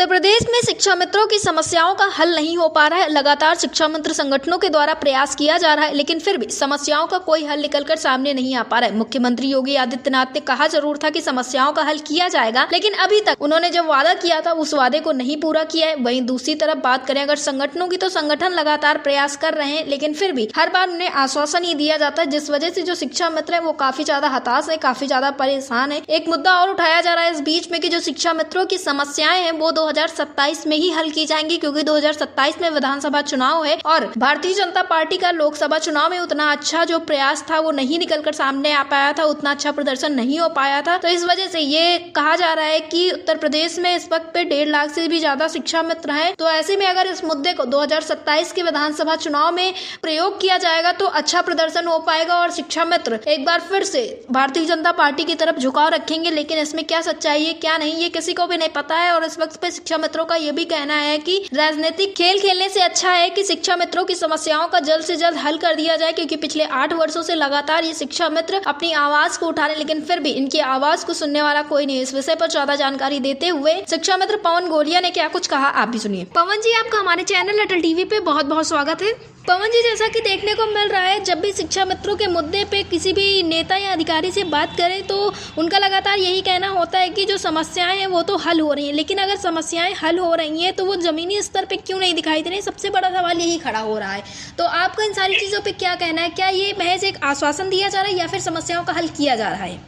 उत्तर प्रदेश में शिक्षा मित्रों की समस्याओं का हल नहीं हो पा रहा है। लगातार शिक्षा मित्र संगठनों के द्वारा प्रयास किया जा रहा है, लेकिन फिर भी समस्याओं का कोई हल निकलकर सामने नहीं आ पा रहा है। मुख्यमंत्री योगी आदित्यनाथ ने कहा जरूर था कि समस्याओं का हल किया जाएगा, लेकिन अभी तक उन्होंने जब वादा किया था उस वादे को नहीं पूरा किया है। वहीं दूसरी तरफ बात करें अगर संगठनों की, तो संगठन लगातार प्रयास कर रहे हैं, लेकिन फिर भी हर बार उन्हें आश्वासन ही दिया जाता है, जिस वजह से जो शिक्षा मित्र है वो काफी ज्यादा हताश है, काफी ज्यादा परेशान है। एक मुद्दा और उठाया जा रहा है इस बीच में कि जो शिक्षा मित्रों की समस्याएं हैं वो 2027 में ही हल की जाएंगी, क्योंकि 2027 में विधानसभा चुनाव है और भारतीय जनता पार्टी का लोकसभा चुनाव में उतना अच्छा जो प्रयास था वो नहीं निकलकर सामने आ पाया था, उतना अच्छा प्रदर्शन नहीं हो पाया था। तो इस वजह से ये कहा जा रहा है कि उत्तर प्रदेश में इस वक्त पे 1.5 लाख से भी ज्यादा शिक्षा मित्र हैं। तो ऐसे में अगर इस मुद्दे को 2027 के विधानसभा चुनाव में प्रयोग किया जाएगा तो अच्छा प्रदर्शन हो पाएगा और शिक्षा मित्र एक बार फिर से भारतीय जनता पार्टी की तरफ झुकाव रखेंगे। लेकिन इसमें क्या सच्चाई है क्या नहीं, ये किसी को भी नहीं पता है। और इस वक्त पे शिक्षा मित्रों का ये भी कहना है कि राजनीतिक खेल खेलने से अच्छा है कि शिक्षा मित्रों की समस्याओं का जल्द से जल्द हल कर दिया जाए, क्योंकि पिछले 8 वर्षों से लगातार ये शिक्षा मित्र अपनी आवाज को उठा रहे, लेकिन फिर भी इनकी आवाज को सुनने वाला कोई नहीं। इस विषय पर ज्यादा जानकारी देते हुए शिक्षा मित्र पवन गोलिया ने क्या कुछ कहा, आप भी सुनिए। पवन जी, आपका हमारे चैनल अटल टीवी पे बहुत बहुत स्वागत है। पवन जी, जैसा कि देखने को मिल रहा है जब भी शिक्षा मित्रों के मुद्दे पे किसी भी नेता या अधिकारी से बात करें तो उनका लगातार यही कहना होता है कि जो समस्याएं हैं वो तो हल हो रही हैं, लेकिन अगर समस्याएं हल हो रही हैं तो वो जमीनी स्तर पे क्यों नहीं दिखाई दे रही। सबसे बड़ा सवाल यही खड़ा हो रहा है। तो आपका इन सारी चीज़ों पे क्या कहना है? क्या ये महज एक आश्वासन दिया जा रहा है या फिर समस्याओं का हल किया जा रहा है?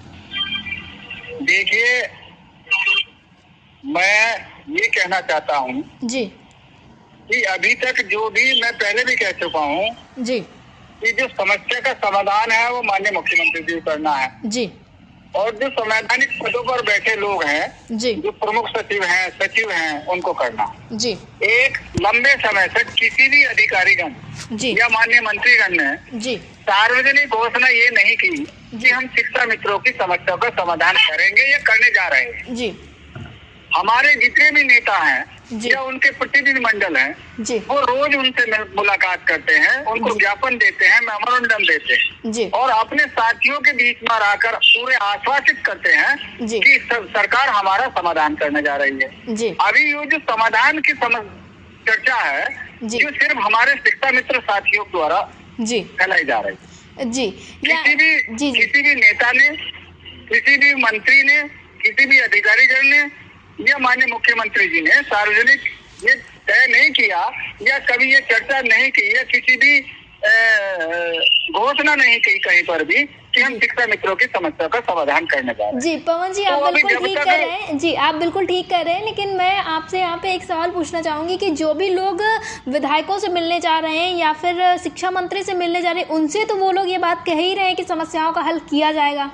देखिए, मैं ये कहना चाहता हूँ जी कि अभी तक जो भी मैं पहले भी कह चुका हूँ जी कि जो समस्या का समाधान है वो माननीय मुख्यमंत्री जी को करना है जी, और जो संवैधानिक पदों पर बैठे लोग हैं जी, जो प्रमुख सचिव हैं उनको करना जी, एक लंबे समय से किसी भी अधिकारीगण जी, या माननीय मंत्रीगण ने जी, सार्वजनिक घोषणा ये नहीं की कि हम शिक्षा मित्रों की समस्या का समाधान करेंगे या करने जा रहे हैं। जी, हमारे जितने भी नेता हैं जी, या उनके प्रतिनिधि मंडल हैं, जी, वो रोज उनसे मुलाकात करते हैं, उनको ज्ञापन देते हैं, मेमोरेंडम देते हैं जी, और अपने साथियों के बीच में आकर पूरे आश्वासित करते हैं जी, कि सरकार हमारा समाधान करने जा रही है। जी, अभी ये जो समाधान की चर्चा है जी, जो सिर्फ हमारे शिक्षा मित्र साथियों द्वारा जी, फैलाई जा रही है। जी, किसी भी नेता ने, किसी भी मंत्री ने, किसी भी अधिकारीगण ने या माननीय मुख्यमंत्री जी ने सार्वजनिक ये तय नहीं किया या कभी ये चर्चा नहीं की या किसी भी घोषणा नहीं की कहीं पर भी कि हम शिक्षा मित्रों की समस्या का समाधान करने जा रहे हैं। जी पवन जी, आप बिल्कुल ठीक कर रहे हैं। जी, आप बिल्कुल ठीक कर रहे हैं, लेकिन मैं आपसे यहाँ पे एक सवाल पूछना चाहूंगी कि जो भी लोग विधायकों से मिलने जा रहे हैं या फिर शिक्षा मंत्री से मिलने जा रहे हैं, उनसे तो वो लोग ये बात कह ही रहे हैं कि समस्याओं का हल किया जाएगा,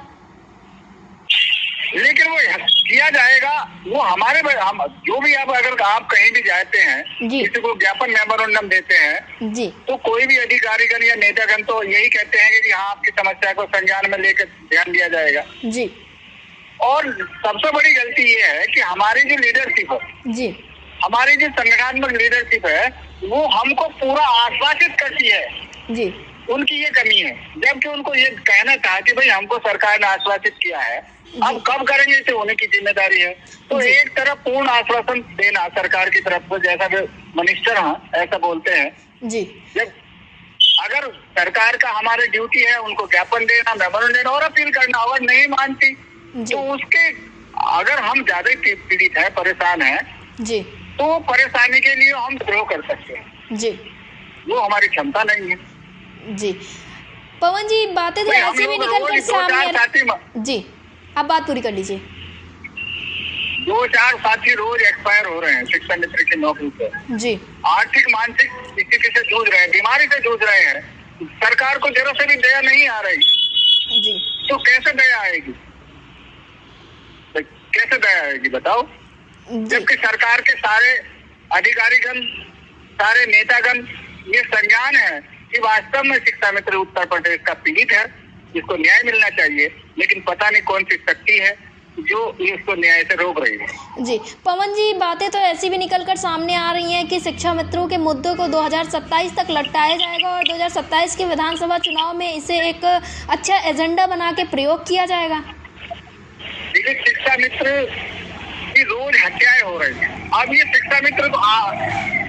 लेकिन वो किया जाएगा वो हमारे हम जो भी अगर आप कहीं भी जाते हैं, किसी को ज्ञापन मेमोरेंडम देते हैं जी, तो कोई भी अधिकारीगण या नेतागण तो यही कहते हैं कि हाँ आपकी समस्या को संज्ञान में लेकर ध्यान दिया जाएगा जी। और सबसे बड़ी गलती ये है कि हमारी जो लीडरशिप है जी, हमारी जो संगठनात्मक लीडरशिप है वो हमको पूरा आश्वासित करती है जी, उनकी ये कमी है, जबकि उनको ये कहना था कि भाई हमको सरकार ने आश्वासित किया है, अब कब करेंगे इसे होने की जिम्मेदारी है। तो एक तरफ पूर्ण आश्वासन देना सरकार की तरफ से, जैसा कि मिनिस्टर हैं ऐसा बोलते हैं जी, जब अगर सरकार का हमारी ड्यूटी है उनको ज्ञापन देना, मेमोरेंडम देना और अपील करना, अगर नहीं मानती तो उसके अगर हम ज्यादा पीड़ित है, परेशान है जी, तो परेशानी के लिए हम विद्रोह कर सकते हैं जी, वो हमारी क्षमता नहीं है। जी पवन जी, बातें तो ऐसे भी निकल कर सामने। जी, आप बात पूरी कर लीजिए। 2-4 साथी रोज एक्सपायर हो रहे हैं शिक्षा मित्र की नौकरी से। जी, आर्थिक मानसिक स्थिति से जूझ रहे हैं, बीमारी से जूझ रहे हैं, सरकार को जरा से भी दया नहीं आ रही। जी, तो कैसे दया आएगी, कैसे दया आएगी बताओ? जबकि सरकार के सारे अधिकारीगण, सारे नेतागण ये संज्ञान है कि वास्तव में शिक्षा मित्र उत्तर प्रदेश का पीड़ित है, जिसको न्याय मिलना चाहिए, लेकिन पता नहीं कौन सी शक्ति है जो इसको न्याय से रोक रही है। जी पवन जी, बातें तो ऐसी भी निकल कर सामने आ रही हैं कि शिक्षा मित्रों के मुद्दों को 2027 तक लटकाया जाएगा और 2027 के विधानसभा चुनाव में इसे एक अच्छा एजेंडा बना के प्रयोग किया जाएगा। देखिए, शिक्षा मित्र की रोज हत्याएं हो रही है, अब ये शिक्षा मित्र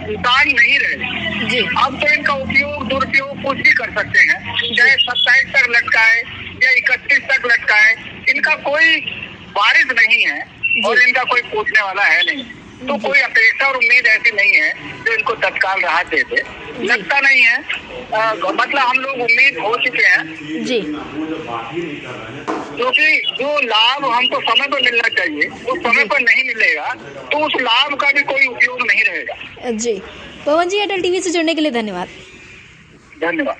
इंसान नहीं रहे जी। अब तो इनका उपयोग दुरुपयोग कुछ भी कर सकते हैं, चाहे 27 तक लटकाए या 31 तक लटकाए, इनका कोई वारिस नहीं है और इनका कोई पूछने वाला है नहीं। तो कोई अपेक्षा और उम्मीद ऐसी नहीं है जो इनको तत्काल राहत दे दे, लगता नहीं है। मतलब हम लोग उम्मीद हो चुके हैं जी, क्योंकि जो लाभ हमको समय पर मिलना चाहिए वो समय पर नहीं मिलेगा तो उस लाभ का भी कोई उपयोग नहीं रहेगा। जी। पवन जी, एयरटेल टीवी से जुड़ने के लिए धन्यवाद। धन्यवाद।